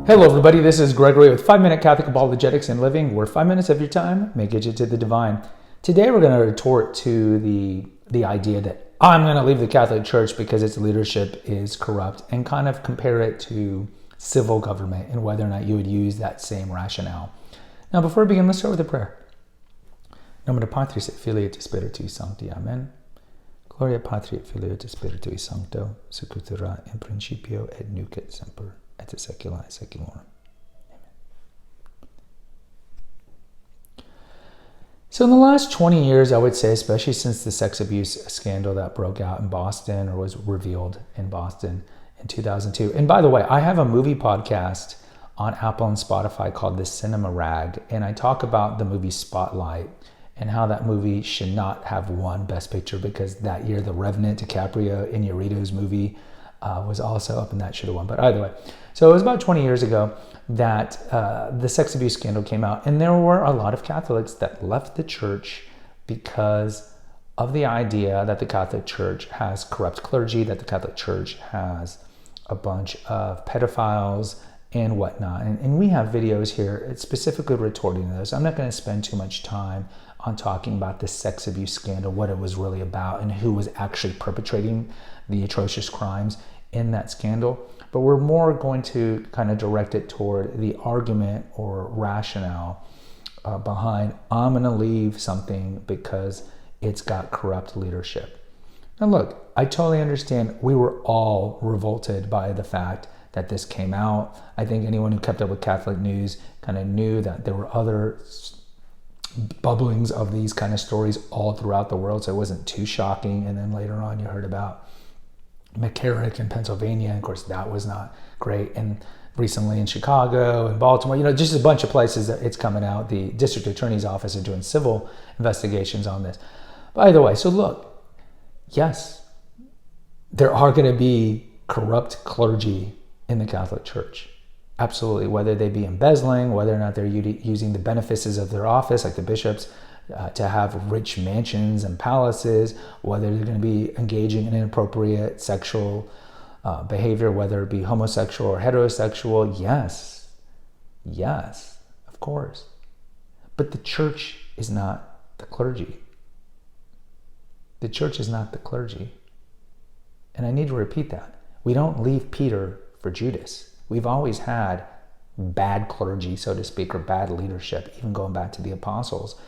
Hello everybody, this is Gregory with 5-Minute Catholic Apologetics and Living, where 5 minutes of your time may get you to the divine. Today we're going to retort to the idea that I'm going to leave the Catholic Church because its leadership is corrupt, and kind of compare it to civil government and whether or not you would use that same rationale. Now before we begin, let's start with a prayer. Nomine Patris et Filii et Spiritui Sancti. Amen. Gloria Patri et Filii et Spiritui Sancto, sicut erat in principio et nunc et semper, et saecula saeculorum. Amen. So in the last 20 years, I would say, especially since the sex abuse scandal that broke out in Boston, or was revealed in Boston in 2002. And by the way, I have a movie podcast on Apple and Spotify called The Cinema Rag, and I talk about the movie Spotlight and how that movie should not have won Best Picture, because that year The Revenant, DiCaprio, Inarritu's movie was also up, and that should have won. But either way, so it was about 20 years ago that the sex abuse scandal came out, and there were a lot of Catholics that left the church because of the idea that the Catholic Church has corrupt clergy, that the Catholic Church has a bunch of pedophiles and whatnot. And we have videos here specifically retorting to those. I'm not going to spend too much time on talking about the sex abuse scandal, what it was really about, and who was actually perpetrating the atrocious crimes in that scandal. But we're more going to kind of direct it toward the argument or rationale behind, I'm going to leave something because it's got corrupt leadership. Now look, I totally understand we were all revolted by the fact that this came out. I think anyone who kept up with Catholic news kind of knew that there were other bubblings of these kind of stories all throughout the world, so it wasn't too shocking. And then later on you heard about McCarrick in Pennsylvania, and of course that was not great. And recently in Chicago and Baltimore, just a bunch of places that it's coming out. The district attorney's office are doing civil investigations on this. By the way, so look, yes, there are going to be corrupt clergy in the Catholic Church. Absolutely, whether they be embezzling, whether or not they're using the benefices of their office, like the bishops, to have rich mansions and palaces, whether they're going to be engaging in inappropriate sexual behavior, whether it be homosexual or heterosexual. Yes, of course. But the church is not the clergy. The church is not the clergy. And I need to repeat that. We don't leave Peter for Judas. We've always had bad clergy, so to speak, or bad leadership, even going back to the apostles.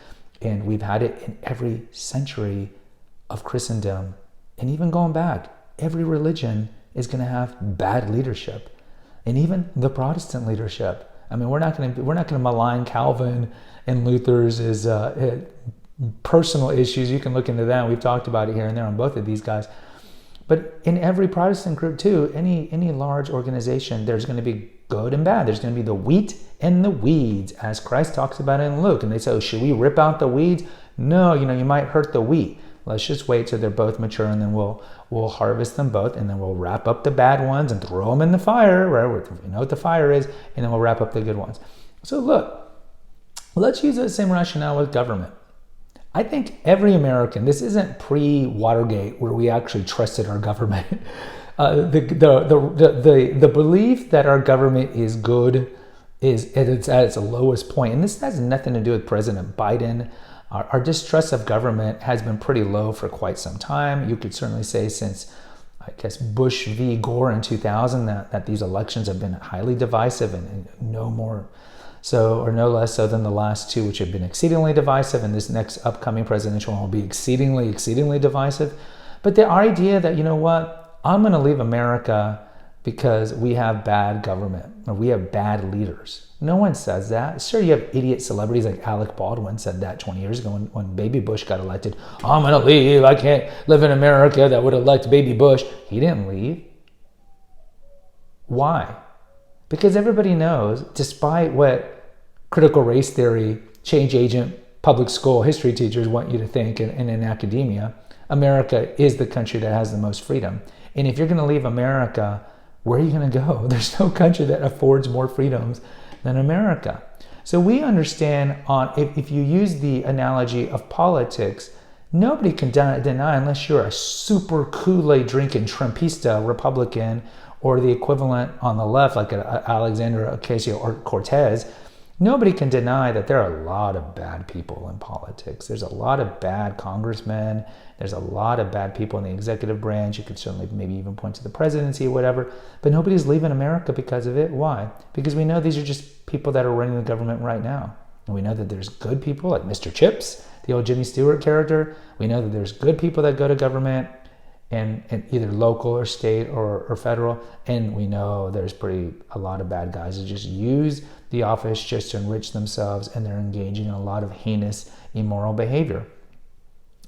And we've had it in every century of Christendom. And even going back, every religion is going to have bad leadership. And even the Protestant leadership. I mean, we're not going to malign Calvin and Luther's personal issues. You can look into that. We've talked about it here and there on both of these guys. But in every Protestant group too, any large organization, there's going to be good and bad. There's going to be the wheat and the weeds, as Christ talks about in Luke. And they say, oh, should we rip out the weeds? No, you might hurt the wheat. Let's just wait till they're both mature, and then we'll harvest them both, and then we'll wrap up the bad ones and throw them in the fire, right? You know what the fire is, and then we'll wrap up the good ones. So look, let's use that same rationale with government. I think every American, this isn't pre-Watergate where we actually trusted our government. The belief that our government is good is at its lowest point. And this has nothing to do with President Biden. Our distrust of government has been pretty low for quite some time. You could certainly say since, I guess, Bush v. Gore in 2000 that these elections have been highly divisive, and no less so than the last two, which have been exceedingly divisive, and this next upcoming presidential one will be exceedingly divisive. But the idea that, I'm going to leave America because we have bad government, or we have bad leaders. No one says that. Sure, you have idiot celebrities like Alec Baldwin said that 20 years ago when Baby Bush got elected. I'm going to leave. I can't live in America that would elect Baby Bush. He didn't leave. Why? Because everybody knows, despite what critical race theory, change agent, public school history teachers want you to think, and in academia, America is the country that has the most freedom. And if you're going to leave America, where are you going to go? There's no country that affords more freedoms than America. So we understand, if you use the analogy of politics, nobody can deny, unless you're a super Kool-Aid drinking Trumpista Republican or the equivalent on the left, like Alexander Ocasio-Cortez, nobody can deny that there are a lot of bad people in politics. There's a lot of bad congressmen. There's a lot of bad people in the executive branch. You could certainly maybe even point to the presidency or whatever. But nobody's leaving America because of it. Why? Because we know these are just people that are running the government right now. And we know that there's good people like Mr. Chips, the old Jimmy Stewart character. We know that there's good people that go to government and either local or state or federal. And we know there's a lot of bad guys who just use the office just to enrich themselves, and they're engaging in a lot of heinous, immoral behavior.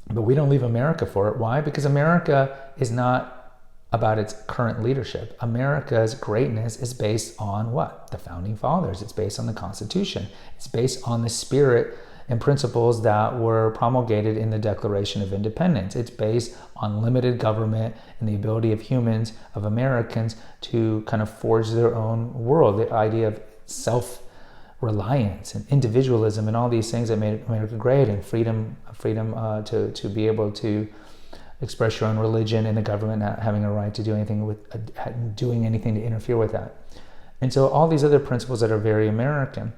But we don't leave America for it. Why? Because America is not about its current leadership. America's greatness is based on what? The founding fathers. It's based on the Constitution. It's based on the spirit and principles that were promulgated in the Declaration of Independence. It's based on limited government and the ability of humans, of Americans, to kind of forge their own world. The idea of self-reliance and individualism and all these things that made America great, and freedom to be able to express your own religion, and the government not having a right to do anything to interfere with that. And so all these other principles that are very American.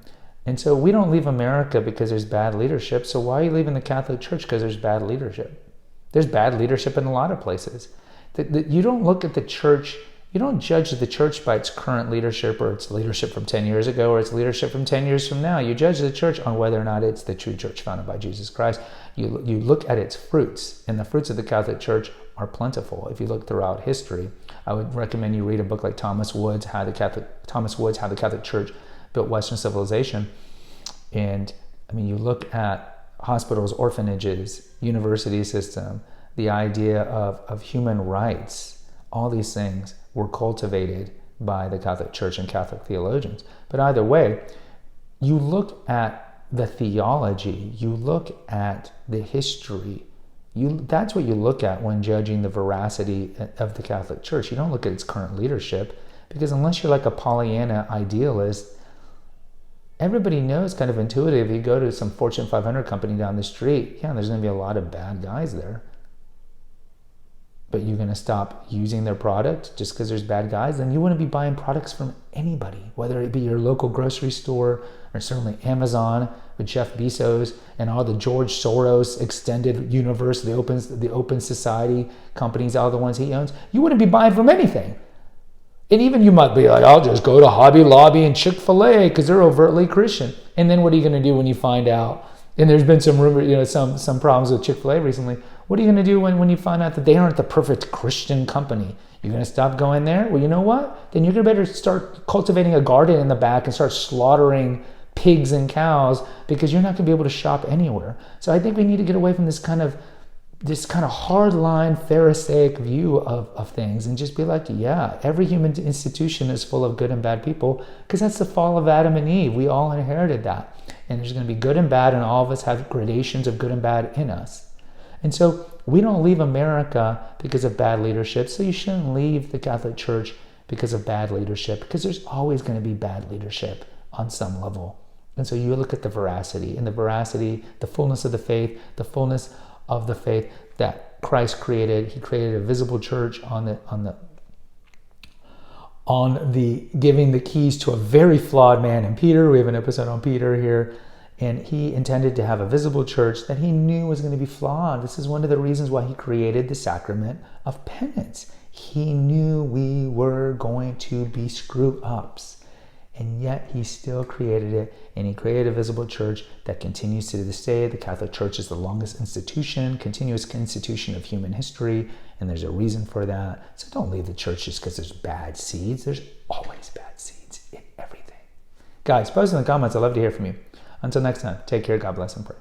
And so we don't leave America because there's bad leadership. So why are you leaving the Catholic Church? Because there's bad leadership. There's bad leadership in a lot of places. You don't look at the church, you don't judge the church by its current leadership or its leadership from 10 years ago or its leadership from 10 years from now. You judge the church on whether or not it's the true church founded by Jesus Christ. You look at its fruits, and the fruits of the Catholic Church are plentiful. If you look throughout history, I would recommend you read a book like Thomas Wood's How the Catholic Church Built Western Civilization. And I mean, you look at hospitals, orphanages, university system, the idea of human rights, all these things were cultivated by the Catholic Church and Catholic theologians. But either way, you look at the theology, you look at the history, that's what you look at when judging the veracity of the Catholic Church. You don't look at its current leadership, because unless you're like a Pollyanna idealist, everybody knows kind of intuitive. You go to some Fortune 500 company down the street, there's going to be a lot of bad guys there. But you're going to stop using their product just because there's bad guys? Then you wouldn't be buying products from anybody, whether it be your local grocery store or certainly Amazon with Jeff Bezos and all the George Soros extended universe, the open society companies, all the ones he owns. You wouldn't be buying from anything. And even you might be like, I'll just go to Hobby Lobby and Chick-fil-A because they're overtly Christian. And then what are you going to do when you find out? And there's been some rumor, some problems with Chick-fil-A recently. What are you going to do when you find out that they aren't the perfect Christian company? You're going to stop going there? Well, you know what? Then you're going to better start cultivating a garden in the back and start slaughtering pigs and cows, because you're not going to be able to shop anywhere. So I think we need to get away from this kind of hardline Pharisaic view of things and just be like, every human institution is full of good and bad people, because that's the fall of Adam and Eve. We all inherited that. And there's going to be good and bad, and all of us have gradations of good and bad in us. And so we don't leave America because of bad leadership. So you shouldn't leave the Catholic Church because of bad leadership, because there's always going to be bad leadership on some level. And so you look at the veracity, the fullness of the faith, that Christ created. He created a visible church on the giving the keys to a very flawed man in Peter. We have an episode on Peter here. And he intended to have a visible church that he knew was going to be flawed. This is one of the reasons why he created the sacrament of penance. He knew we were going to be screw-ups. And yet he still created it, and he created a visible church that continues to this day. The Catholic Church is the longest continuous institution of human history, and there's a reason for that. So don't leave the church just because there's bad seeds. There's always bad seeds in everything. Guys, post in the comments. I'd love to hear from you. Until next time, take care, God bless, and pray.